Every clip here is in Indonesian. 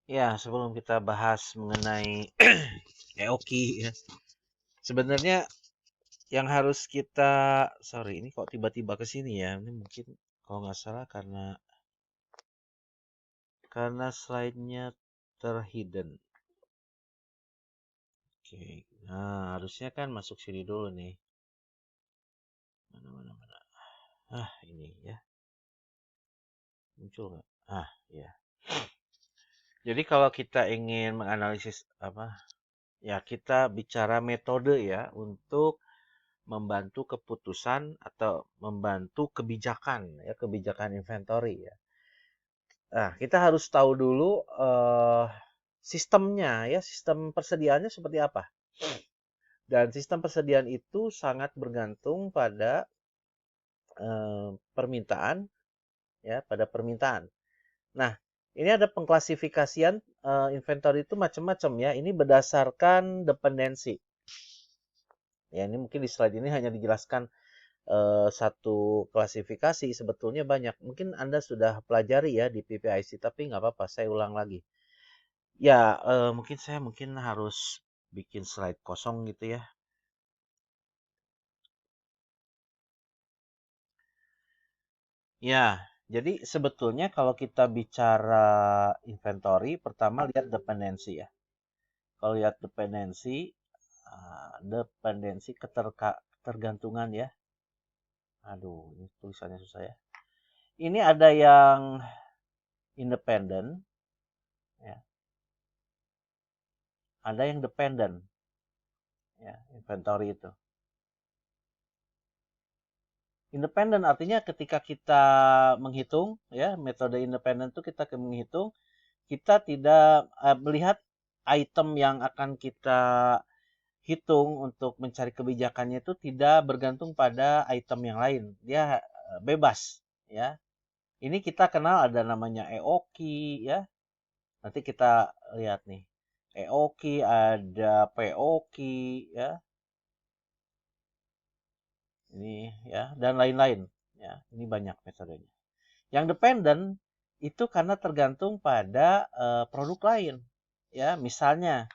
Ya, sebelum kita bahas mengenai EOKI ya. Sebenarnya yang harus kita sorry ini kok tiba-tiba ke sini ya. Ini mungkin kalau nggak salah karena slide-nya terhidden. Oke. Nah, harusnya kan masuk sini dulu nih. Mana. Ini ya. Muncul nggak? Ya. Jadi kalau kita ingin menganalisis apa? Ya, kita bicara metode ya untuk membantu keputusan atau membantu kebijakan ya, kebijakan inventory ya. Nah, kita harus tahu dulu sistemnya ya, sistem persediaannya seperti apa. Dan sistem persediaan itu sangat bergantung pada permintaan ya, pada permintaan. Nah, ini ada pengklasifikasian inventory itu macam-macam ya. Ini berdasarkan dependensi. Ya, ini mungkin di slide ini hanya dijelaskan satu klasifikasi, sebetulnya banyak. Mungkin Anda sudah pelajari ya di PPIC, tapi nggak apa-apa, saya ulang lagi. Ya, mungkin harus bikin slide kosong gitu ya. Ya, jadi sebetulnya kalau kita bicara inventory, pertama lihat dependensi ya. Kalau lihat dependensi, dependensi ketergantungan ya. Aduh, ini tulisannya susah ya. Ini ada yang independen, ya. Ada yang dependent, ya, inventory itu. Independen artinya ketika kita menghitung, ya, metode independen itu kita menghitung, kita tidak melihat item yang akan kita hitung untuk mencari kebijakannya itu tidak bergantung pada item yang lain. Dia bebas, ya. Ini kita kenal ada namanya EOKI, ya. Nanti kita lihat nih. EOKI, ada POKI, ya. Ini ya, dan lain-lain. Ya, ini banyak metodenya. Yang dependen itu karena tergantung pada produk lain. Ya, misalnya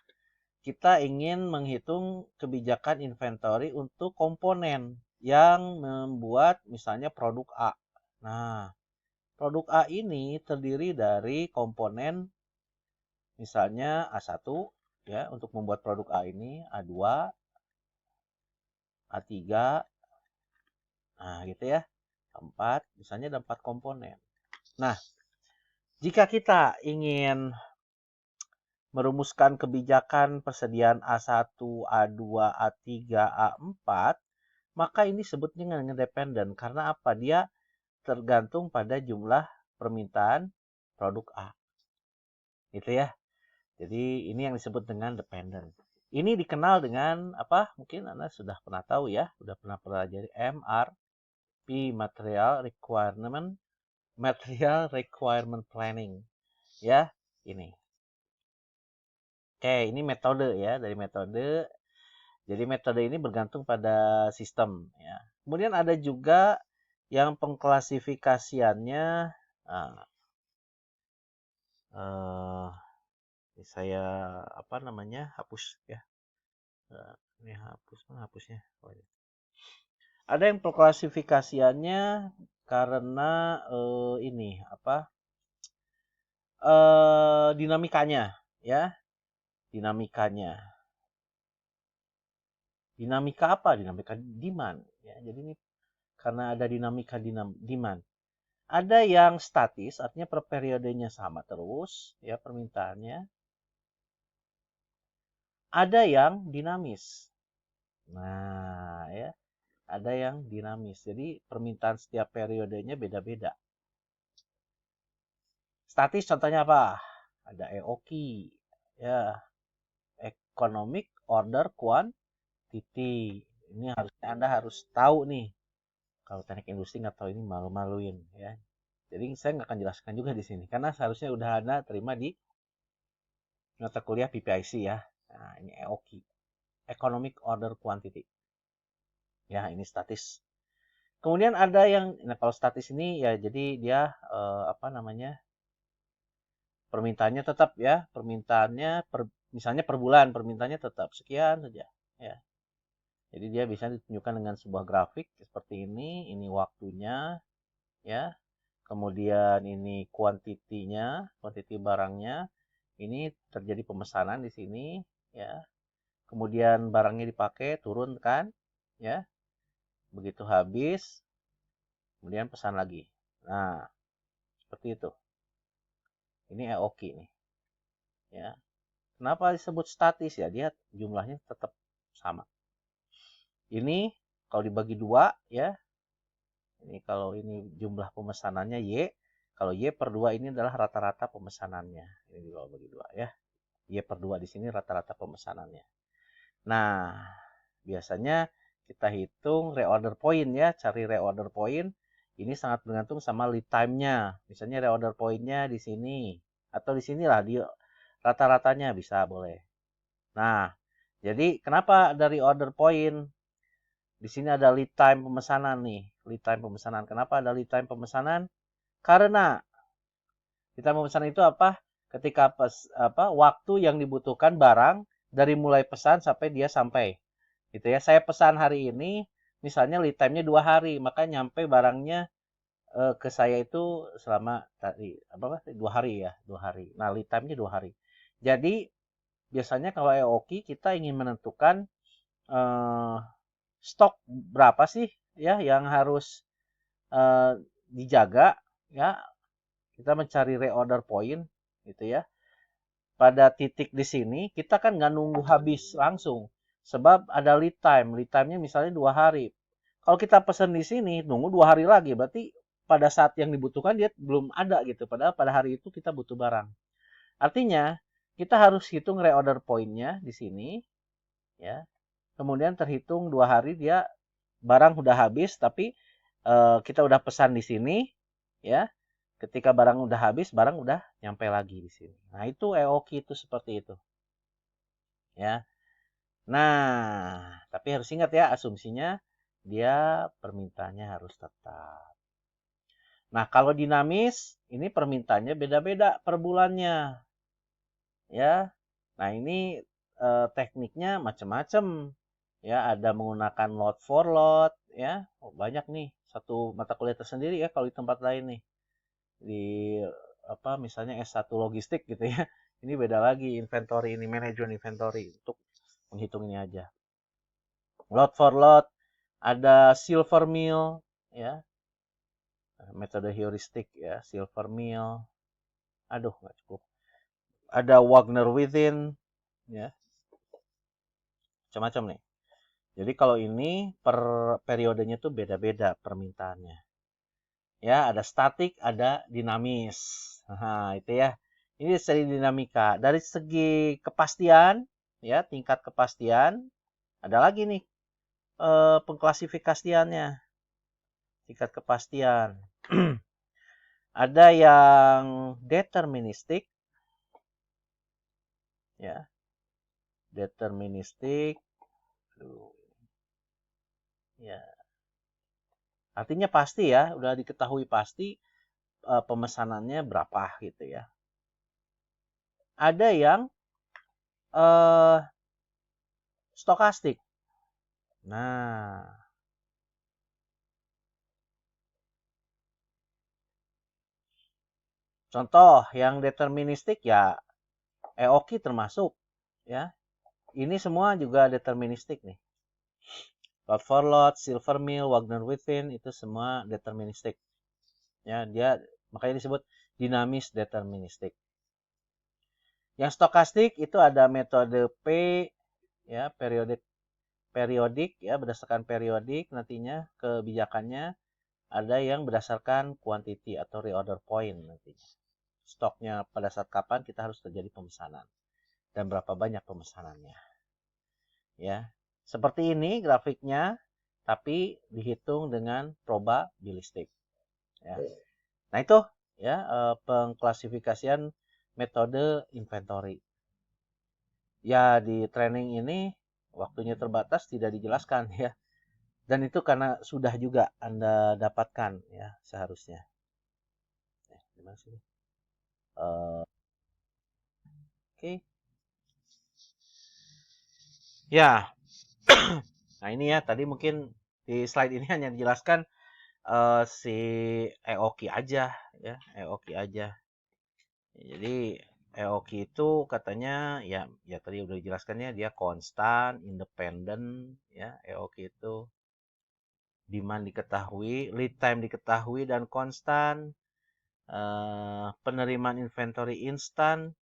kita ingin menghitung kebijakan inventory untuk komponen yang membuat misalnya produk A. Nah, produk A ini terdiri dari komponen misalnya A1 ya untuk membuat produk A ini, A2, A3, nah gitu ya. 4, misalnya ada 4 komponen. Nah, jika kita ingin merumuskan kebijakan persediaan A1, A2, A3, A4, maka ini sebutnya dengan dependen. Karena apa? Dia tergantung pada jumlah permintaan produk A. Gitu ya. Jadi ini yang disebut dengan dependen. Ini dikenal dengan apa? Mungkin Anda sudah pernah tahu ya, sudah pernah pelajari MRP, Material Requirement Planning. Ya, ini. Oke, ini metode ya, dari metode. Jadi metode ini bergantung pada sistem ya. Kemudian ada juga yang pengklasifikasiannya uh, uh, saya apa namanya hapus ya. Ini hapus mana hapusnya? Oh, ya. Ada yang pengklasifikasiannya karena ini apa? Dinamikanya ya, dinamikanya. Dinamika apa? Dinamika demand ya. Jadi ini karena ada dinamika demand. Ada yang statis, artinya per periodenya sama terus, ya permintaannya. Ada yang dinamis. Nah, ya, ada yang dinamis. Jadi permintaan setiap periodenya beda-beda. Statis contohnya apa? Ada EOKI, ya, Economic Order Quantity. Ini harusnya Anda harus tahu nih. Kalau teknik industri nggak tahu ini malu-maluin, ya. Jadi saya nggak akan jelaskan juga di sini karena seharusnya udah Anda terima di mata kuliah PPIC ya. Nah, ini EOQI, Economic Order Quantity. Ya, ini statis. Kemudian ada yang, nah kalau statis ini ya jadi dia apa namanya permintaannya tetap ya, permintaannya misalnya per bulan permintaannya tetap sekian saja ya. Jadi dia bisa ditunjukkan dengan sebuah grafik seperti ini waktunya ya. Kemudian ini kuantitinya, kuantiti barangnya. Ini terjadi pemesanan di sini ya. Kemudian barangnya dipakai, turun kan ya. Begitu habis, kemudian pesan lagi. Nah, seperti itu. Ini EOQ nih. Ya. Kenapa disebut statis ya? Dia jumlahnya tetap sama. Ini kalau dibagi 2 ya. Ini kalau ini jumlah pemesanannya Y, kalau Y per 2 ini adalah rata-rata pemesanannya. Ini kalau bagi 2 ya. Y per 2 di sini rata-rata pemesanannya. Nah, biasanya kita hitung reorder point ya, cari reorder point. Ini sangat bergantung sama lead time-nya. Misalnya reorder point-nya di sini atau di sinilah di rata-ratanya bisa boleh. Nah, jadi kenapa dari order point? Di sini ada lead time pemesanan nih, lead time pemesanan. Kenapa ada lead time pemesanan? Karena lead time pemesanan itu apa? Ketika waktu yang dibutuhkan barang dari mulai pesan sampai dia sampai. Gitu ya. Saya pesan hari ini, misalnya lead time-nya 2 hari, maka nyampe barangnya ke saya itu selama tadi 2 hari ya, 2 hari. Nah, lead time-nya 2 hari. Jadi biasanya kalau EOQ kita ingin menentukan stok berapa sih ya yang harus dijaga ya. Kita mencari reorder point gitu ya. Pada titik di sini kita kan nggak nunggu habis langsung sebab ada lead time. Lead time-nya misalnya 2 hari. Kalau kita pesan di sini nunggu 2 hari lagi berarti pada saat yang dibutuhkan dia belum ada gitu. Padahal pada hari itu kita butuh barang. Artinya kita harus hitung reorder point-nya di sini ya. Kemudian terhitung 2 hari dia barang udah habis tapi kita udah pesan di sini ya. Ketika barang udah habis, barang udah nyampe lagi di sini. Nah, itu EOQ itu seperti itu. Ya. Nah, tapi harus ingat ya asumsinya dia permintaannya harus tetap. Nah, kalau dinamis ini permintaannya beda-beda per bulannya. Ya. Nah, ini tekniknya macam-macam. Ya, ada menggunakan lot for lot ya. Oh, banyak nih. Satu mata kuliah tersendiri ya kalau di tempat lain nih. Di misalnya S1 logistik gitu ya. Ini beda lagi inventory, ini manajemen inventory untuk menghitung ini aja. Lot for lot, ada silver mill ya. Metode heuristik ya, silver mill. Aduh, nggak cukup. Ada Wagner within ya. Macam-macam nih. Jadi kalau ini per periodenya tuh beda-beda permintaannya. Ya, ada statik, ada dinamis. Nah, itu ya. Ini dari dinamika. Dari segi kepastian, ya, tingkat kepastian, ada lagi nih pengklasifikasiannya. Tingkat kepastian. Ada yang deterministik, ya. Deterministik. Ya. Artinya pasti ya, udah diketahui pasti pemesanannya berapa gitu ya. Ada yang stokastik. Nah, contoh yang deterministik ya EOQ termasuk ya. Ini semua juga deterministik nih. Lot for lot, silver mill, Wagner within itu semua deterministik. Ya, dia makanya disebut dinamis deterministik. Yang stokastik itu ada metode P ya, periodik ya, berdasarkan periodik nantinya kebijakannya. Ada yang berdasarkan quantity atau reorder point nantinya. Stoknya pada saat kapan kita harus terjadi pemesanan dan berapa banyak pemesanannya. Ya. Seperti ini grafiknya tapi dihitung dengan probabilistik. Ya. Nah, itu ya pengklasifikasian metode inventory. Ya, di training ini waktunya terbatas tidak dijelaskan ya. Dan itu karena sudah juga Anda dapatkan ya seharusnya. Gimana sih? Oke. Ya, nah ini ya tadi mungkin di slide ini hanya dijelaskan si EOKI aja ya, EOKI aja. Jadi EOKI itu katanya ya tadi udah dijelaskannya dia konstan, independen ya, EOKI itu demand diketahui, lead time diketahui dan konstan, penerimaan inventory instan.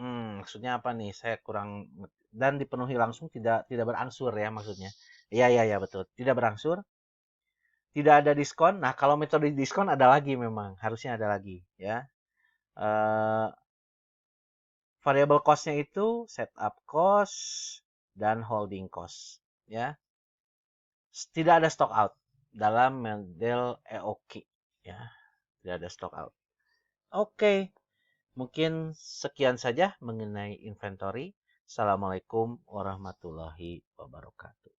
Maksudnya apa nih? Saya kurang dan dipenuhi langsung tidak berangsur ya maksudnya. Iya iya iya betul. Tidak berangsur, tidak ada diskon. Nah, kalau metode diskon ada lagi memang, harusnya ada lagi ya. Eh variable cost-nya itu setup cost dan holding cost ya. Tidak ada stock out dalam model EOKI ya. Tidak ada stock out. Oke, mungkin sekian saja mengenai inventory. Assalamualaikum warahmatullahi wabarakatuh.